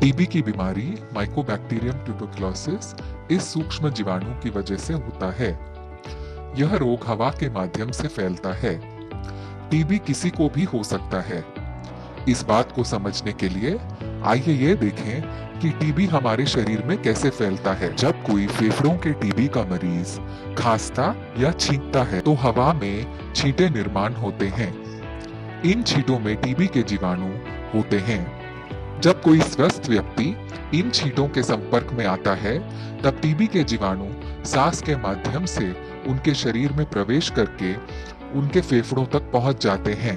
TB की बीमारी Mycobacterium tuberculosis इस सूक्ष्म जीवाणु की वजह से होता है। यह रोग हवा के माध्यम से फैलता है। टीबी किसी को भी हो सकता है। इस बात को समझने के लिए आइए ये देखें कि टीबी हमारे शरीर में कैसे फैलता है। जब कोई फेफड़ों के टीबी का मरीज खांसता या छींकता है तो हवा में छींटे निर्माण होते हैं। इन छींटों में टीबी के जीवाणु होते हैं। जब कोई स्वस्थ व्यक्ति इन छींटों के संपर्क में आता है तब टीबी के जीवाणु सांस के माध्यम से उनके शरीर में प्रवेश करके उनके फेफड़ों तक पहुंच जाते हैं।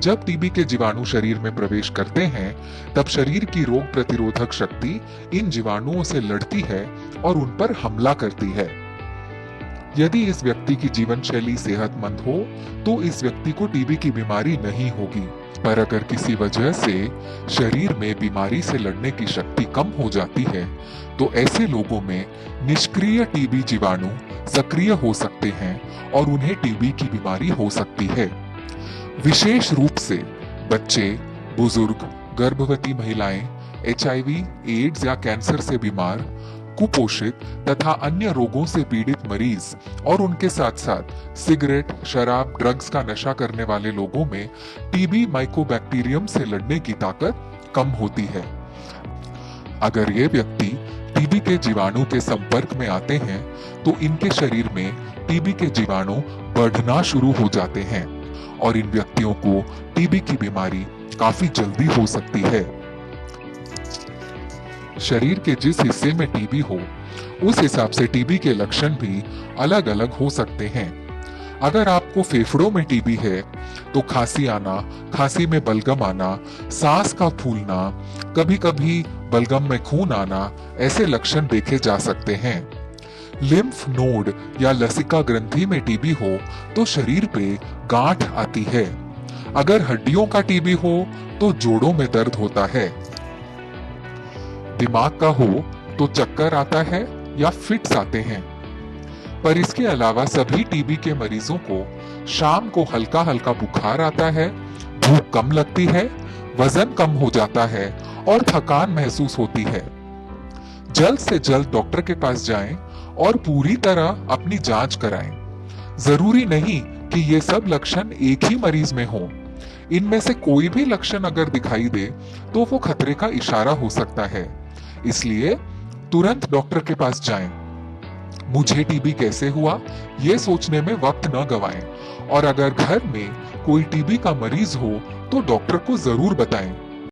जब टीबी के जीवाणु शरीर में प्रवेश करते हैं तब शरीर की रोग प्रतिरोधक शक्ति इन जीवाणुओं से लड़ती है और उन पर हमला करती है। यदि इस व्यक्ति की जीवन शैली सेहतमंद हो तो इस व्यक्ति को टीबी की बीमारी नहीं होगी। पर अगर किसी वजह से शरीर में बीमारी से लड़ने की शक्ति कम हो जाती है तो ऐसे लोगों में निष्क्रिय टीबी जीवाणु सक्रिय हो सकते हैं और उन्हें टीबी की बीमारी हो सकती है। विशेष रूप से बच्चे, बुजुर्ग, गर्भवती महिलाएं, HIV, एड्स या कैंसर से बीमार, कुपोषित तथा अन्य रोगों से पीड़ित मरीज और उनके साथ साथ सिगरेट, शराब, ड्रग्स का नशा करने वाले लोगों में टीबी माइकोबैक्टीरियम से लड़ने की ताकत कम होती है। अगर ये व्यक्ति टीबी के जीवाणु के संपर्क में आते हैं तो इनके शरीर में टीबी के जीवाणु बढ़ना शुरू हो जाते हैं और इन व्यक्तियों को टीबी की बीमारी काफी जल्दी हो सकती है। शरीर के जिस हिस्से में टीबी हो उस हिसाब से टीबी के लक्षण भी अलग अलग हो सकते हैं। अगर आपको फेफड़ों में टीबी है तो खांसी आना, खांसी में बलगम आना, सांस का फूलना, कभी कभी बलगम में खून आना, ऐसे लक्षण देखे जा सकते हैं। लिम्फ नोड या लसिका ग्रंथि में टीबी हो तो शरीर पे गांठ आती है। अगर हड्डियों का टीबी हो तो जोड़ों में दर्द होता है। दिमाग का हो तो चक्कर आता है या फिट्स आते हैं। पर इसके अलावा सभी टीबी के मरीजों को शाम को हल्का हल्का बुखार आता है, भूख कम लगती है, वजन कम हो जाता है और थकान महसूस होती है। जल्द से जल्द डॉक्टर के पास जाएं और पूरी तरह अपनी जांच कराएं। जरूरी नहीं कि ये सब लक्षण एक ही मरीज में हो। इनमें से कोई भी लक्षण अगर दिखाई दे तो वो खतरे का इशारा हो सकता है। इसलिए तुरंत डॉक्टर के पास जाएं। मुझे टीबी कैसे हुआ, ये सोचने में वक्त न गवाएं और अगर घर में कोई टीबी का मरीज हो तो डॉक्टर को जरूर बताएं।